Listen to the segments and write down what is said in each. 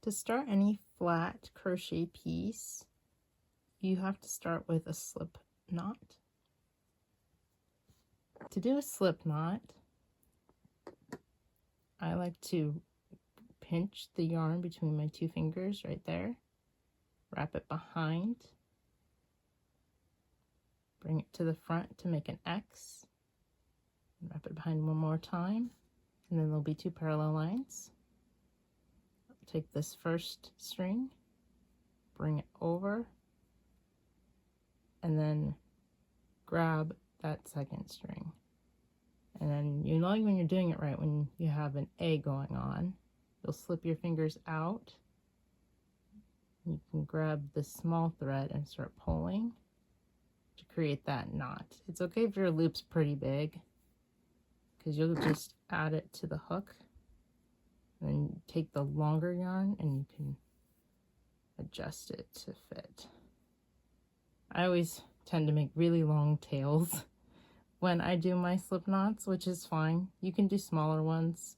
To start any flat crochet piece, you have to start with a slip knot. To do a slip knot, I like to pinch the yarn between my two fingers right there, wrap it behind, bring it to the front to make an X, wrap it behind one more time, and then there'll be two parallel lines. Take this first string, bring it over, and then grab that second string. And then you know when you're doing it right, when you have an A going on, you'll slip your fingers out. You can grab the small thread and start pulling to create that knot. It's okay if your loop's pretty big, because you'll just add it to the hook. Then take the longer yarn and you can adjust it to fit. I always tend to make really long tails when I do my slip knots, which is fine. You can do smaller ones.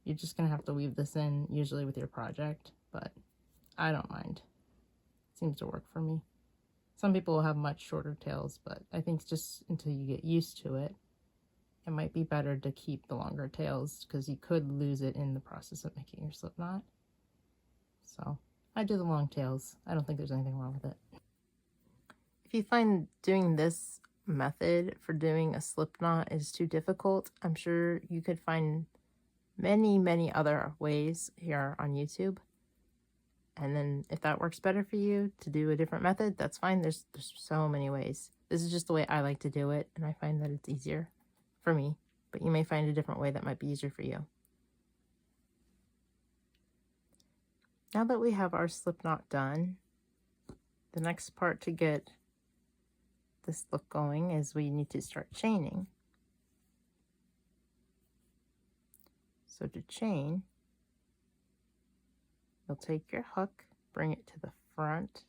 You're just gonna have to weave this in usually with your project, but I don't mind. It seems to work for me. Some people will have much shorter tails, but I think just until you get used to it, it might be better to keep the longer tails because you could lose it in the process of making your slip knot. So I do the long tails. I don't think there's anything wrong with it. If you find doing this method for doing a slip knot is too difficult, I'm sure you could find many other ways here on YouTube. And then if that works better for you to do a different method, that's fine. There's so many ways. This is just the way I like to do it, and I find that it's easier for me, but you may find a different way that might be easier for you. Now that we have our slip knot done, the next part to get this look going is we need to start chaining. So to chain, you'll take your hook, bring it to the front,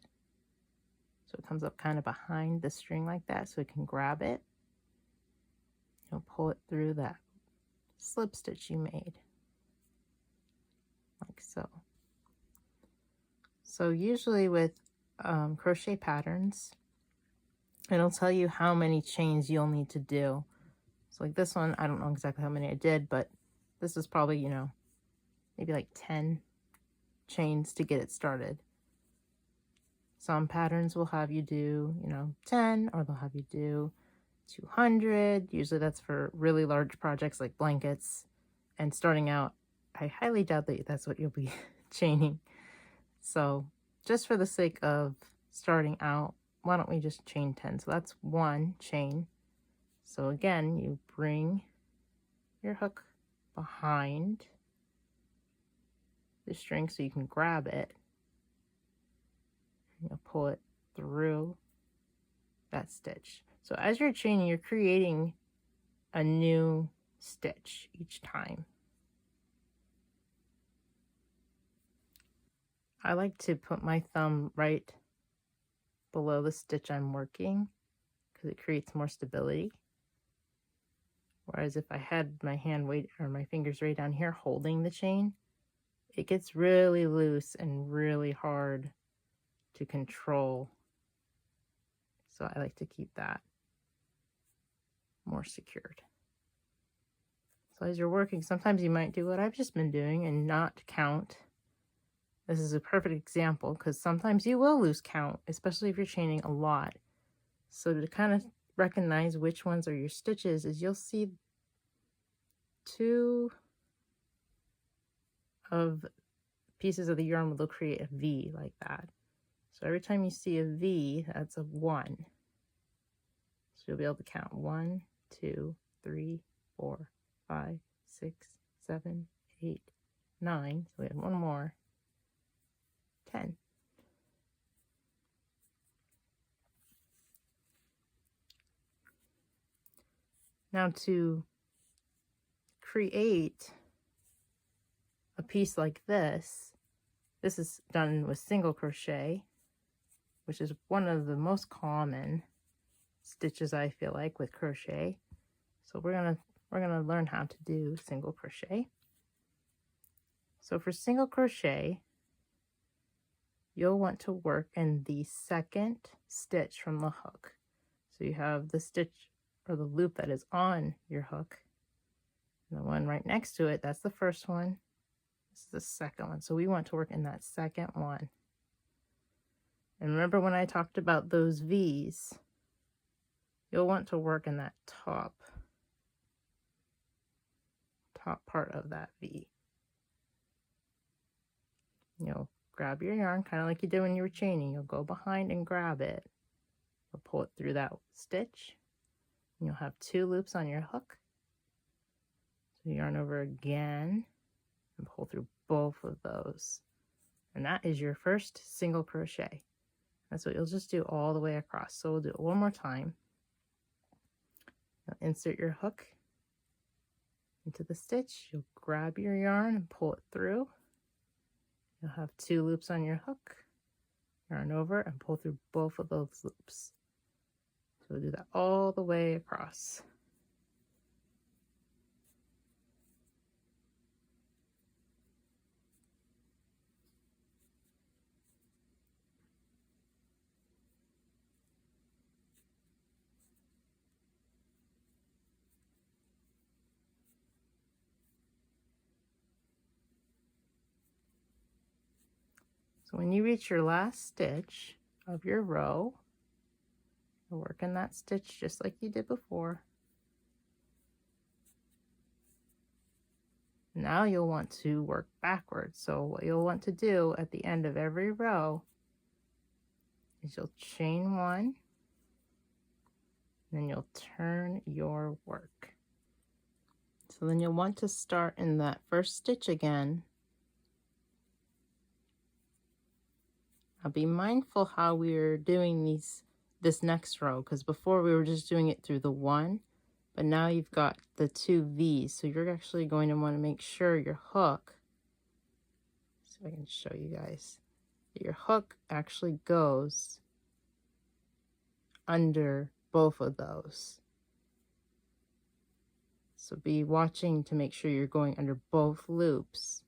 so it comes up kind of behind the string like that so it can grab it. You'll pull it through that slip stitch you made, like so. So usually with crochet patterns, it'll tell you how many chains you'll need to do. So like this one, I don't know exactly how many I did, but this is probably, you know, maybe like 10 chains to get it started. Some patterns will have you do, you know, 10, or they'll have you do 200. Usually that's for really large projects like blankets. And starting out, I highly doubt that that's what you'll be chaining. So just for the sake of starting out, why don't we just chain 10? So that's one chain. So again, you bring your hook behind the string so you can grab it. You'll pull it through that stitch. So as you're chaining, you're creating a new stitch each time. I like to put my thumb right below the stitch I'm working because it creates more stability. Whereas if I had my hand or my fingers right down here holding the chain, it gets really loose and really hard to control. So I like to keep that more secured. So as you're working, sometimes you might do what I've just been doing and not count. This is a perfect example because sometimes you will lose count, especially if you're chaining a lot. So to kind of recognize which ones are your stitches is you'll see two of pieces of the yarn will create a V like that. So every time you see a V, that's a 1. So you'll be able to count 1, 2, 3, 4, 5, 6, 7, 8, 9. So we have one more. 10. Now to create a piece like this is done with single crochet, which is one of the most common stitches I feel like with crochet. So we're gonna learn how to do single crochet. So for single crochet, you'll want to work in the second stitch from the hook. So you have the stitch or the loop that is on your hook, and the one right next to it, that's the first one. This is the second one. So we want to work in that second one. And remember when I talked about those V's, you'll want to work in that top part of that V. You'll grab your yarn kind of like you did when you were chaining. You'll go behind and grab it. You'll pull it through that stitch. And you'll have 2 loops on your hook. So yarn over again and pull through both of those. And that is your first single crochet. That's what you'll just do all the way across. So we'll do it one more time. Now insert your hook into the stitch. You'll grab your yarn and pull it through. You'll have 2 loops on your hook. Yarn over and pull through both of those loops. So we'll do that all the way across. So when you reach your last stitch of your row, you'll work in that stitch just like you did before. Now you'll want to work backwards. So what you'll want to do at the end of every row is you'll chain 1, then you'll turn your work. So then you'll want to start in that first stitch again. Now be mindful how we're doing this next row, because before we were just doing it through the 1, but now you've got the 2 V's. So you're actually going to want to make sure your hook, so I can show you guys, that your hook actually goes under both of those. So be watching to make sure you're going under both loops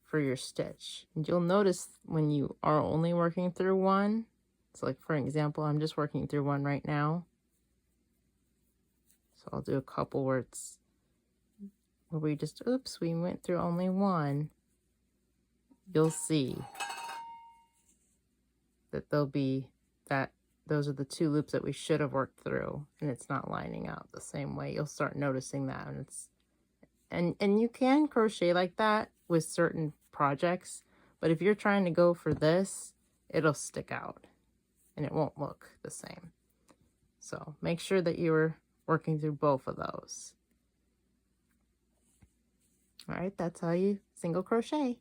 for your stitch. And you'll notice when you are only working through 1, so like for example, I'm just working through 1 right now. So I'll do a couple where we just, oops, we went through only 1. You'll see that those are the 2 loops that we should have worked through, and it's not lining up the same way. You'll start noticing that, and you can crochet like that with certain projects, but if you're trying to go for this, it'll stick out and it won't look the same. So make sure that you're working through both of those. All right, that's how you single crochet.